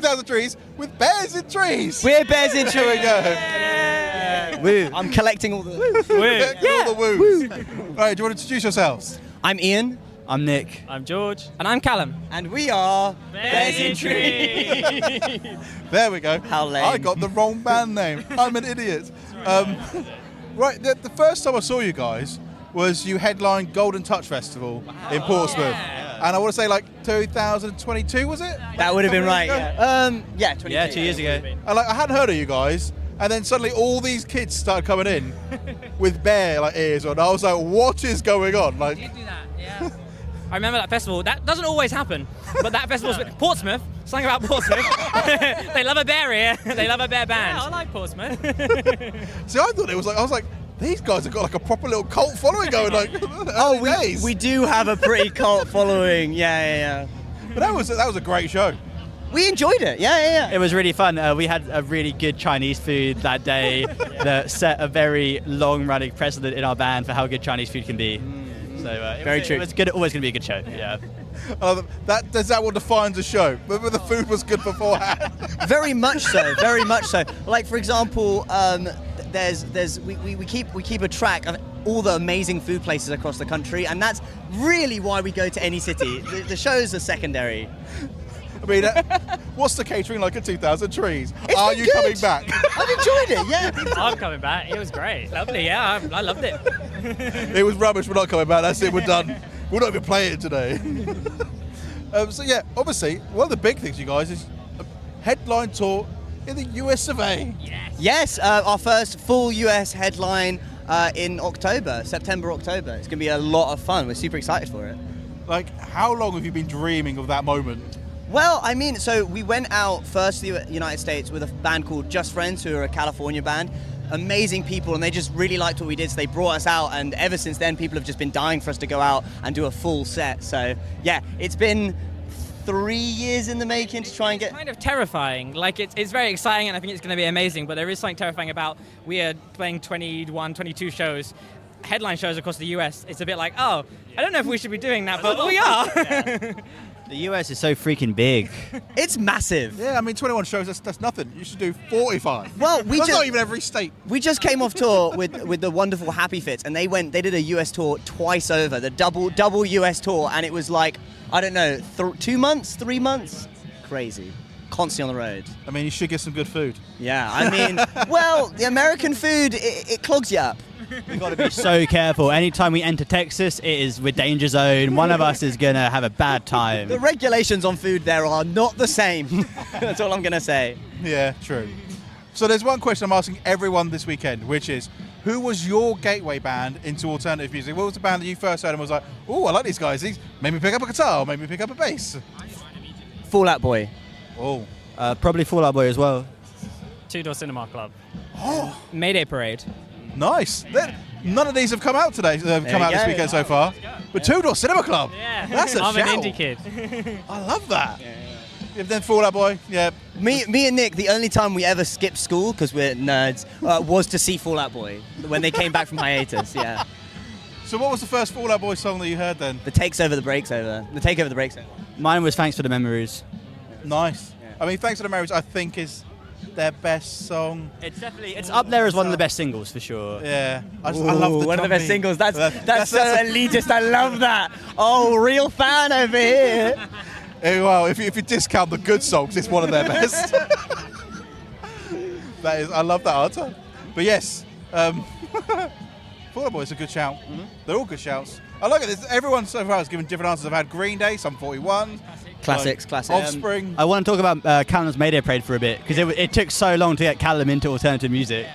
2000 Trees with Bears in Trees. We're Bears in Trees. Here we go. Woo. I'm collecting all the All the woos. Right, do you want to introduce yourselves? I'm Ian. I'm Nick. I'm George. And I'm Callum. And we are Bears in Trees. There we go. How lame. I got the wrong band name. I'm an idiot. Right, the first time I saw you guys was you headlined Golden Touch Festival in Portsmouth. And I want to say like 2022, was it? That would have been right. Something Yeah. 22. Yeah, 2 years ago. And like I hadn't heard of you guys, and then suddenly all these kids started coming in with bear like ears on. I was like, what is going on? Like, Did do that, yeah. I remember that festival. That doesn't always happen, but that festival's Portsmouth. Something about Portsmouth. They love a bear here. They love a bear band. Yeah, I like Portsmouth. see, I thought it was like I was like, these guys have got like a proper little cult following going. Like, Oh, days. we do have a pretty cult following. Yeah. But that was a great show. We enjoyed it. Yeah. It was really fun. We had a really good Chinese food that day that set a very long-running precedent in our band for how good Chinese food can be. So Very true. It was good. Always going to be a good show. Yeah. That what defines a show. But the food was good beforehand. Very much so. Very much so. Like for example, we keep a track of all the amazing food places across the country, and that's really why we go to any city. The shows are secondary. I mean, what's the catering like at 2000 Trees? It's Are been you good. coming back? I've enjoyed it. Yeah. I'm coming back. It was great. Lovely, yeah. I loved it. It was rubbish. We're not coming back. That's it. We're done. We're not even playing it today. So yeah, obviously, one of the big things, you guys, is a headline tour in the US of A. Yes, our first full US headline in September, October. It's going to be a lot of fun. We're super excited for it. Like, how long have you been dreaming of that moment? Well, I mean, so we went out first to the United States with a band called Just Friends, who are a California band. Amazing people, and they just really liked what we did, so they brought us out, and ever since then people have just been dying for us to go out and do a full set. So yeah, it's been 3 years in the making to try and get... It's kind of terrifying. Like, it's very exciting, and I think it's going to be amazing, but there is something terrifying about we are playing 21, 22 shows, headline shows across the US. It's a bit like, oh, I don't know if we should be doing that, but we are. The US is so freaking big. It's massive. Yeah, I mean, 21 shows, that's nothing. You should do 45. Well, That's not even every state. We just came off tour with the wonderful Happy Fits, and they did a US tour twice over, the double US tour, and it was like, I don't know, 2 months, 3 months? Crazy. Constantly on the road. I mean, you should get some good food. Yeah, I mean, well, the American food, it clogs you up. We've got to be so careful. Anytime we enter Texas, it is with danger zone. One of us is going to have a bad time. The regulations on food there are not the same. That's all I'm going to say. Yeah, true. So there's one question I'm asking everyone this weekend, which is, who was your gateway band into alternative music? What was the band that you first heard and was like, oh, I like these guys. These made me pick up a guitar, or made me pick up a bass? Fall Out Boy. Oh. Probably Fall Out Boy as well. Two Door Cinema Club. Oh, Mayday Parade. nice. None of these have come out today. Come you out this go. weekend so far. But Two Door Cinema Club. Yeah. That's a I'm shout. an indie kid. I love that. If then Fall Out Boy, yeah. Me and Nick, the only time we ever skipped school, because we're nerds, was to see Fall Out Boy when they came back from hiatus, yeah. So what was the first Fall Out Boy song that you heard then? The takes over, the breaks over. The take over, the breaks over. Mine was Thanks for the Memories. Nice. I mean, Thanks for the Marriage, I think, is their best song. It's up there as one of the best singles for sure. Yeah. I love the one of the best drum beat. singles. That's so elitist. I love that. Oh, real fan over here. Well, if you discount the good songs, it's one of their best. I love that answer. But yes, Fall Out Boy is a good shout. Mm-hmm. They're all good shouts. I like it. Everyone so far has given different answers. I've had Green Day, Sum 41. Classics. Offspring. I want to talk about Callum's Mayday Parade for a bit, because it took so long to get Callum into alternative music.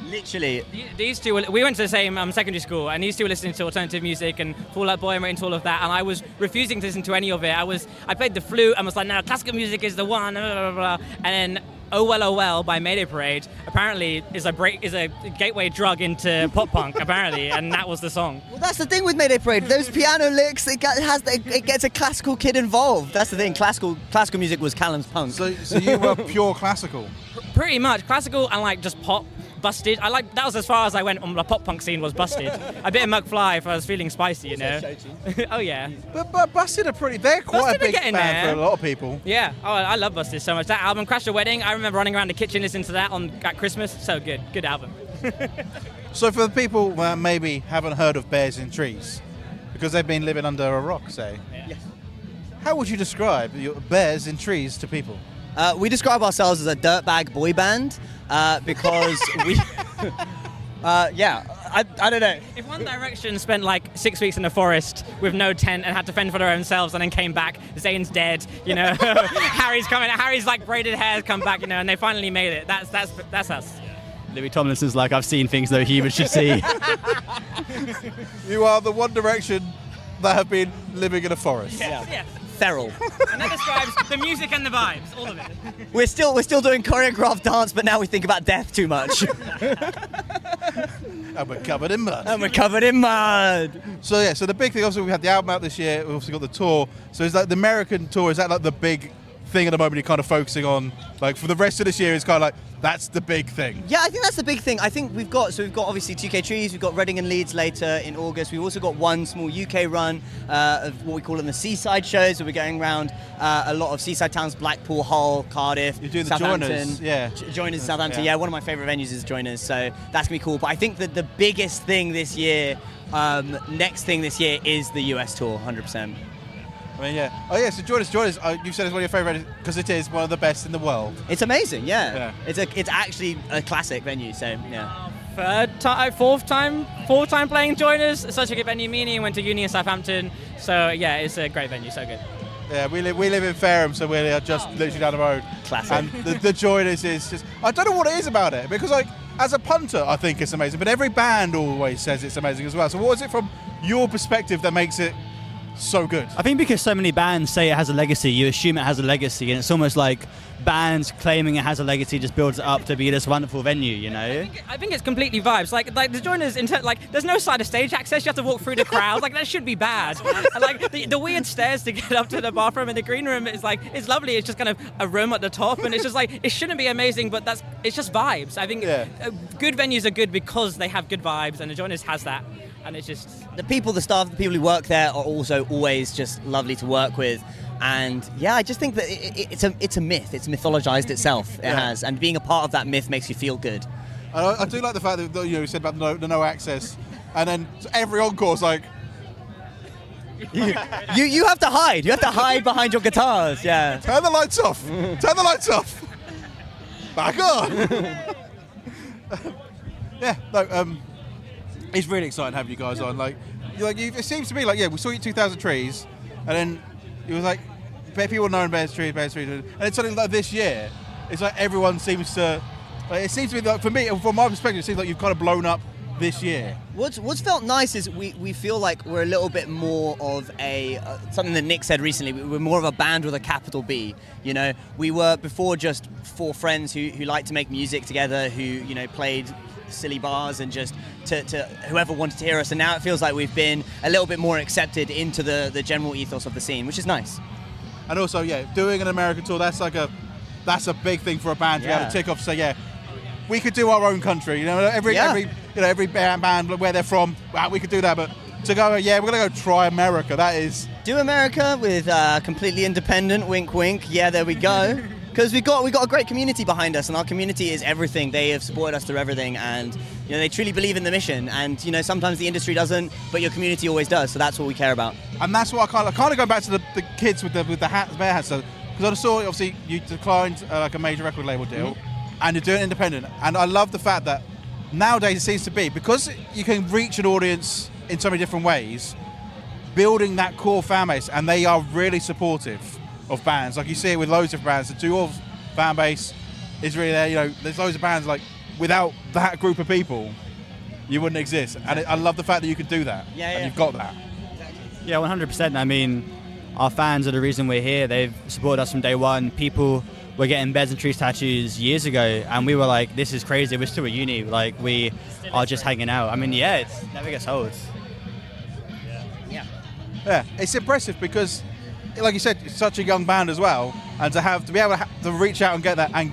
Literally. These two, we went to the same secondary school, and these two were listening to alternative music and Fall Out Boy and went into all of that, and I was refusing to listen to any of it. I played the flute and was like, no, classical music is the one, blah, blah, blah, blah. And then Oh Well Oh Well by Mayday Parade apparently is a gateway drug into pop punk, apparently, and that was the song. Well, that's the thing with Mayday Parade. Those piano licks, it gets a classical kid involved. That's the thing. Classical music was Callum's punk. So you were pure classical. Pretty much classical and like just pop. Busted. That was as far as I went on the pop punk scene, was Busted. A bit of McFly if I was feeling spicy, you know. Oh yeah. But Busted are they're quite Busted a big are getting band there. for a lot of people. Yeah. Oh, I love Busted so much. That album, Crash Your Wedding. I remember running around the kitchen listening to that at Christmas. So good. Good album. So for the people that maybe haven't heard of Bears in Trees, because they've been living under a rock, say, how would you describe your Bears in Trees to people? We describe ourselves as a dirtbag boy band because we. I don't know. If One Direction spent like 6 weeks in the forest with no tent and had to fend for their own selves and then came back, Zayn's dead, you know, Harry's like braided hair come back, you know, and they finally made it. That's us. Louis Tomlinson's like, I've seen things no human should see. You are the One Direction that have been living in a forest. Yeah. Feral. And that describes the music and the vibes, all of it. We're still doing choreographed dance, but now we think about death too much. And we're covered in mud. And we're covered in mud. So yeah, so the big thing, obviously we had the album out this year, we've also got the tour. So is like the American tour, is that like the big thing at the moment you're kind of focusing on? Like for the rest of this year, it's kind of like, that's the big thing. Yeah, I think that's the big thing. I think we've got obviously 2K Trees, we've got Reading and Leeds later in August. We've also got one small UK run of what we call the seaside shows. So we're going around a lot of seaside towns, Blackpool, Hull, Cardiff, You're doing the Southampton. Joiners, yeah. Joiners, Southampton, Yeah. yeah. One of my favourite venues is Joiners, so that's going to be cool. But I think that the biggest thing this year, next thing this year is the US tour, 100%. I mean, yeah. Oh yeah, so Joiners, you said it's one of your favourite because it is one of the best in the world. It's amazing, yeah. Yeah. It's actually a classic venue, so yeah. Fourth time playing Joiners. It's such a good venue. Me and Ian went to uni in Southampton, so yeah, it's a great venue, so good. Yeah, we live in Fareham, so we're just literally down the road. Classic. And the Joiners is just, I don't know what it is about it, because like, as a punter, I think it's amazing, but every band always says it's amazing as well. So what is it from your perspective that makes it so good? I think because so many bands say it has a legacy, you assume it has a legacy, and it's almost like bands claiming it has a legacy just builds it up to be this wonderful venue, you know? I think it's completely vibes. Like the Joiners, there's no side of stage access. You have to walk through the crowd. Like that should be bad. And like the weird stairs to get up to the bathroom in the green room is like, it's lovely. It's just kind of a room at the top, and it's just like, it shouldn't be amazing, but it's just vibes. I think good venues are good because they have good vibes, and the Joiners has that. And it's just the people, the staff, the people who work there are also always just lovely to work with. And yeah, I just think that it's a myth. It's mythologized itself. It has, and being a part of that myth makes you feel good. I do like the fact that you said about the no access, and then every encore's like, you have to hide. You have to hide behind your guitars. Yeah. turn the lights off. Turn the lights off. Back on. Yeah. No. It's really exciting having you guys on. It seems to me like, we saw you 2,000 Trees, and then it was like people knowing Bears Trees, and it's something like this year. It's like everyone seems to. Like, it seems to be like, for me, from my perspective, it seems like you've kind of blown up this year. What's felt nice is we feel like we're a little bit more of a something that Nick said recently. We're more of a band with a capital B. You know, we were before just four friends who liked to make music together, who played silly bars and just to whoever wanted to hear us, and now it feels like we've been a little bit more accepted into the general ethos of the scene, which is nice. And also, doing an American tour, that's a big thing for a band to be able to tick off. So we could do our own country. Every band where they're from, we could do that. But to go, we're gonna go try America. That is do America with completely independent. Wink, wink. Yeah, there we go. Because we got a great community behind us, and our community is everything. They have supported us through everything, and they truly believe in the mission. And sometimes the industry doesn't, but your community always does. So that's what we care about. And that's what I kind of go back to the kids with the hats, bear hats. Because I saw obviously you declined like a major record label deal, and you're doing it independent. And I love the fact that nowadays it seems to be, because you can reach an audience in so many different ways, building that core fan base, and they are really supportive of bands. Like you see it with loads of bands. The Dwarves fan base is really there. There's loads of bands like without that group of people, you wouldn't exist. And I love the fact that you can do that. And you've got that. Yeah, 100%. I mean, our fans are the reason we're here. They've supported us from day one. People were getting Bears and Trees tattoos years ago, and we were like, this is crazy. We're still at uni. Like, we are just hanging out. I mean, it never gets old. Yeah, it's impressive because, like you said, it's such a young band as well, and to be able to reach out and get that, and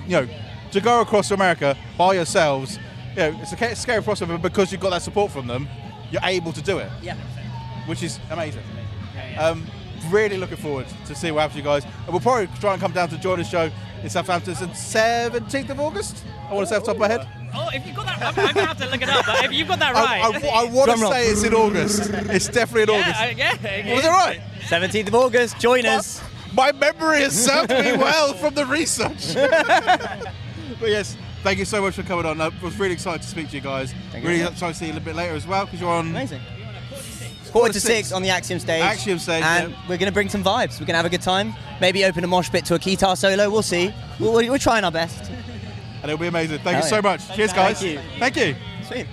to go across to America by yourselves, it's a scary prospect, but because you've got that support from them, you're able to do it, Yeah. which is amazing. Really looking forward to see what happens to you guys. And we'll probably try and come down to join the show in Southampton on 17th of August. I want to say off the top of my head. Oh, if you've got that, I'm gonna have to look it up. But if you've got that right, I want to Drum roll. say it's in August. It's definitely in August. yeah. Was it right? 17th of August, join us. My memory has served me well from the research. But yes, thank you so much for coming on. I was really excited to speak to you guys. Thank you Really very much. excited to see you a little bit later as well, because you're on... Amazing. 4 to 6 on the Axiom stage. Axiom stage, And yeah. we're going to bring some vibes. We're going to have a good time. Maybe open a mosh pit to a guitar solo. We'll see. We're trying our best. And it'll be amazing. Thank you Hell so yeah. much. Cheers, guys. Thank you. Thank you. Sweet.